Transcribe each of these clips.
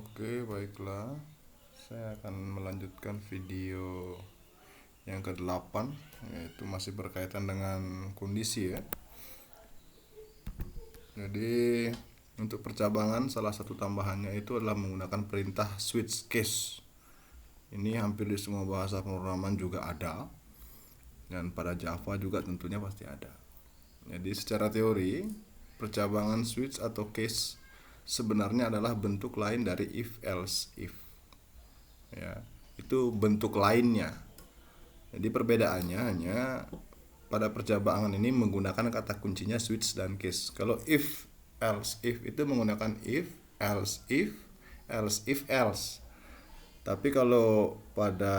Oke, baiklah. Saya akan melanjutkan video yang ke-8, yaitu masih berkaitan dengan kondisi ya. Jadi, untuk percabangan salah satu tambahannya itu adalah menggunakan perintah switch case. Ini hampir di semua bahasa pemrograman juga ada, dan pada Java juga tentunya pasti ada. Jadi secara teori, percabangan switch atau case sebenarnya adalah bentuk lain dari if else if. Ya, itu bentuk lainnya. Jadi perbedaannya hanya pada percabangan ini menggunakan kata kuncinya switch dan case. Kalau if else if itu menggunakan if else if else. Tapi kalau pada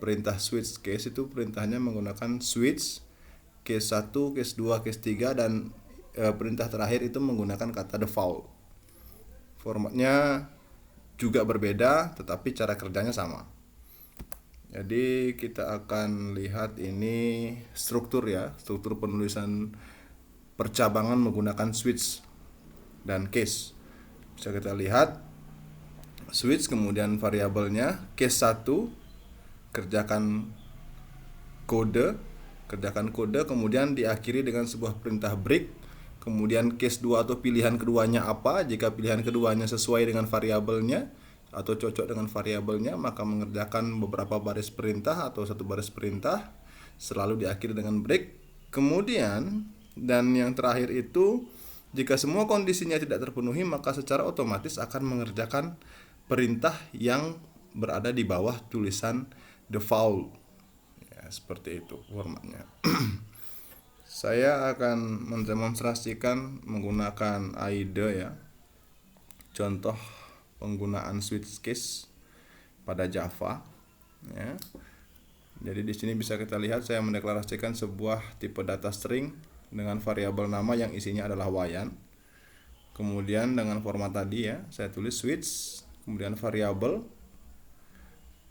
perintah switch case itu perintahnya menggunakan switch case 1, case 2, case 3 dan perintah terakhir itu menggunakan kata default. Formatnya juga berbeda tetapi cara kerjanya sama. Jadi kita akan lihat ini struktur ya, struktur penulisan percabangan menggunakan switch dan case. Bisa kita lihat switch kemudian variabelnya case 1 kerjakan kode kemudian diakhiri dengan sebuah perintah break. Kemudian case 2 atau pilihan keduanya apa? Jika pilihan keduanya sesuai dengan variabelnya atau cocok dengan variabelnya, maka mengerjakan beberapa baris perintah atau satu baris perintah selalu diakhiri dengan break. Kemudian dan yang terakhir itu jika semua kondisinya tidak terpenuhi, maka secara otomatis akan mengerjakan perintah yang berada di bawah tulisan default. Ya, seperti itu formatnya. Saya akan mendemonstrasikan menggunakan IDE ya. Contoh penggunaan switch case pada Java ya. Jadi di sini bisa kita lihat saya mendeklarasikan sebuah tipe data string dengan variabel nama yang isinya adalah wayan. Kemudian dengan format tadi ya, saya tulis switch, kemudian variabel.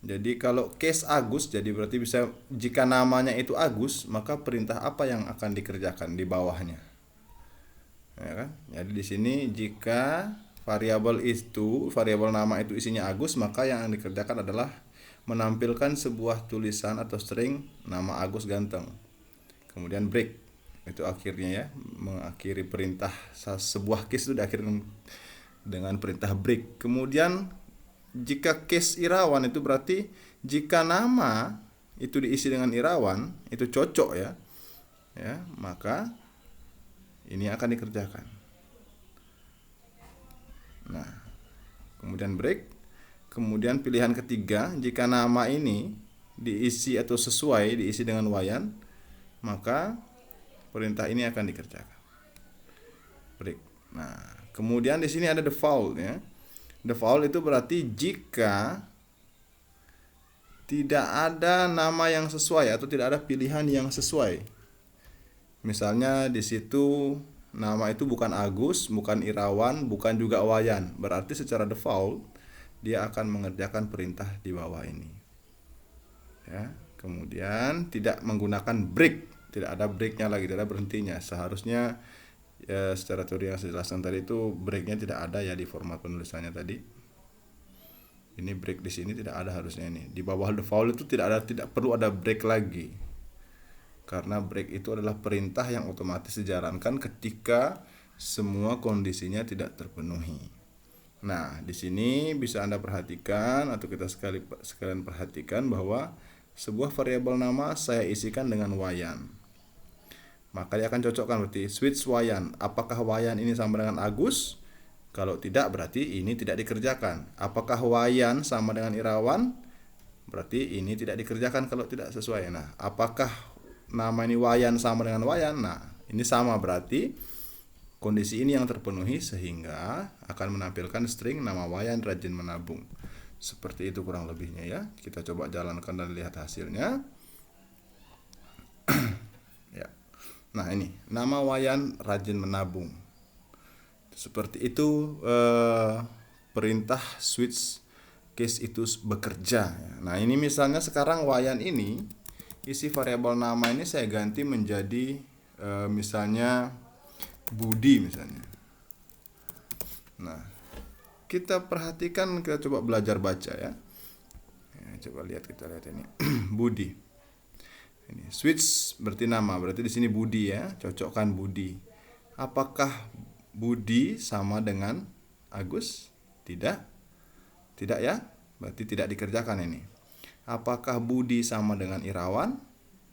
Jadi kalau case Agus, jadi berarti bisa jika namanya itu Agus, maka perintah apa yang akan dikerjakan di bawahnya. Ya kan? Jadi di sini jika variabel nama itu isinya Agus, maka yang dikerjakan adalah menampilkan sebuah tulisan atau string nama Agus ganteng. Kemudian break. Itu akhirnya ya, mengakhiri perintah sebuah case itu diakhiri dengan perintah break. Kemudian jika case Irawan itu berarti jika nama itu diisi dengan Irawan, itu cocok ya. Ya, maka ini akan dikerjakan. Nah, kemudian break. Kemudian pilihan ketiga, jika nama ini diisi atau sesuai diisi dengan wayan, maka perintah ini akan dikerjakan. Break. Nah, kemudian di sini ada default ya. Default itu berarti jika tidak ada nama yang sesuai atau tidak ada pilihan yang sesuai. Misalnya di situ nama itu bukan Agus, bukan Irawan, bukan juga Wayan. Berarti secara default dia akan mengerjakan perintah di bawah ini. Ya, kemudian tidak menggunakan break, tidak ada breaknya lagi, tidak ada berhentinya. Seharusnya ya, secara teori yang saya jelaskan tadi itu breaknya tidak ada ya di format penulisannya tadi. Ini break di sini tidak ada harusnya ini. Di bawah default itu tidak perlu ada break lagi. Karena break itu adalah perintah yang otomatis dijalankan ketika semua kondisinya tidak terpenuhi. Nah, di sini bisa Anda perhatikan atau kita sekalian perhatikan bahwa sebuah variabel nama saya isikan dengan wayan. Maka dia akan cocokkan berarti switch wayan. Apakah wayan ini sama dengan Agus? Kalau tidak berarti ini tidak dikerjakan. Apakah wayan sama dengan Irawan? Berarti ini tidak dikerjakan kalau tidak sesuai. Nah, apakah nama ini wayan sama dengan wayan? Nah, ini sama berarti kondisi ini yang terpenuhi sehingga akan menampilkan string nama wayan rajin menabung. Seperti itu kurang lebihnya ya. Kita coba jalankan dan lihat hasilnya. Ya. Nah, ini nama wayan rajin menabung. Seperti itu perintah switch case itu bekerja. Nah, ini misalnya sekarang wayan ini isi variabel nama ini saya ganti menjadi misalnya Budi misalnya. Nah, kita perhatikan, kita coba belajar baca ya. Coba kita lihat ini. Budi. Ini switch berarti nama, berarti di sini Budi ya, cocokkan Budi. Apakah Budi sama dengan Agus? Tidak. Tidak ya, berarti tidak dikerjakan ini. Apakah Budi sama dengan Irawan?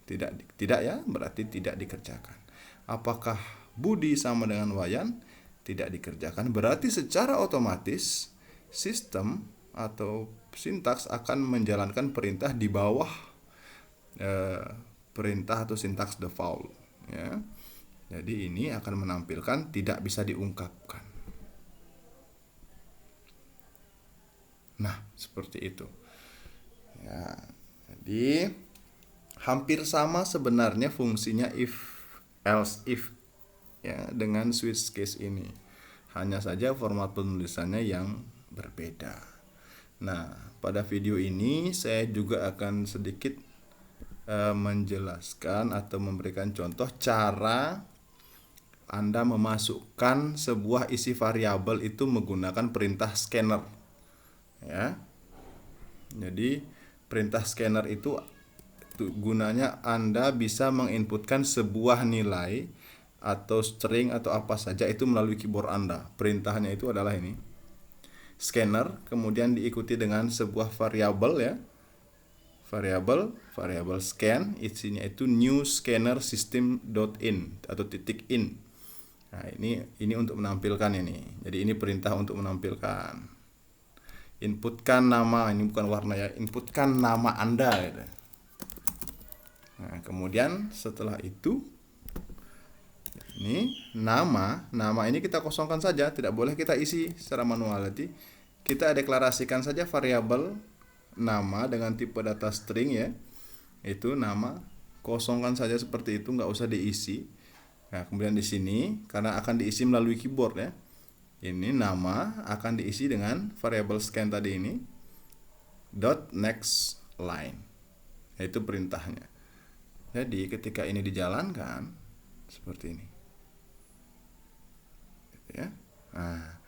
Tidak, tidak ya, berarti tidak dikerjakan. Apakah Budi sama dengan Wayan? Tidak dikerjakan. Berarti secara otomatis sistem atau sintaks akan menjalankan perintah di bawah perintah atau sintaks default ya. Jadi ini akan menampilkan tidak bisa diungkapkan. Nah, seperti itu. Ya, jadi hampir sama sebenarnya fungsinya if else if ya dengan switch case ini. Hanya saja format penulisannya yang berbeda. Nah, pada video ini saya juga akan sedikit menjelaskan atau memberikan contoh cara Anda memasukkan sebuah isi variabel itu menggunakan perintah scanner. Ya. Jadi perintah scanner itu gunanya Anda bisa menginputkan sebuah nilai atau string atau apa saja itu melalui keyboard Anda. Perintahnya itu adalah ini. Scanner, kemudian diikuti dengan sebuah variabel ya. Variabel scan, isinya itu new scanner system.in atau .in. Nah, ini untuk menampilkan ini. Jadi ini perintah untuk menampilkan. Inputkan nama, ini bukan warna ya, inputkan nama Anda gitu. Nah, kemudian setelah itu ini nama ini kita kosongkan saja, tidak boleh kita isi secara manual. Jadi kita deklarasikan saja variabel nama dengan tipe data string ya. Itu nama, kosongkan saja seperti itu, nggak usah diisi. Nah, kemudian di sini karena akan diisi melalui keyboard ya. Ini nama akan diisi dengan variabel scan tadi ini dot next line. Itu perintahnya. Jadi ketika ini dijalankan seperti ini. Ya. Nah,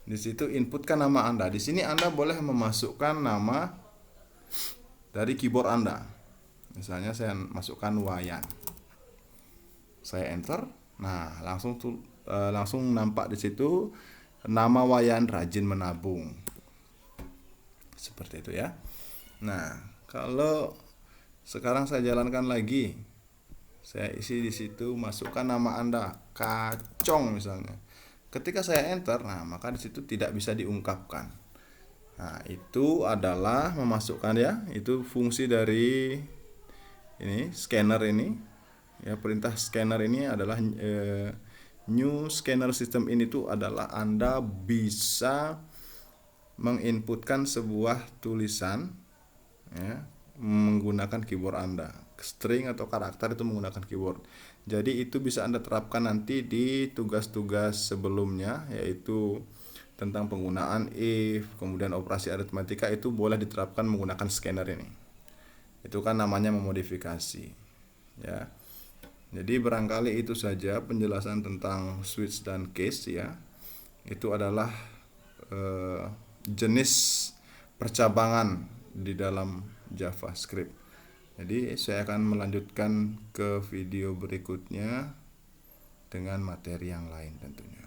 di situ inputkan nama Anda. Di sini Anda boleh memasukkan nama dari keyboard Anda. Misalnya saya masukkan Wayan. Saya enter. Nah, langsung nampak di situ nama Wayan rajin menabung. Seperti itu ya. Nah, kalau sekarang saya jalankan lagi. Saya isi di situ, masukkan nama Anda, Kacong misalnya. Ketika saya enter, nah maka di situ tidak bisa diungkapkan. Nah, itu adalah memasukkan ya, itu fungsi dari ini scanner ini. Ya, perintah scanner ini adalah new scanner system ini tuh adalah Anda bisa menginputkan sebuah tulisan ya, menggunakan keyboard Anda. String atau karakter itu menggunakan keyboard. Jadi itu bisa Anda terapkan nanti di tugas-tugas sebelumnya, yaitu tentang penggunaan if, kemudian operasi aritmatika itu boleh diterapkan menggunakan scanner ini. Itu kan namanya memodifikasi. Ya. Jadi barangkali itu saja penjelasan tentang switch dan case ya. Itu adalah jenis percabangan di dalam JavaScript. Jadi saya akan melanjutkan ke video berikutnya dengan materi yang lain tentunya.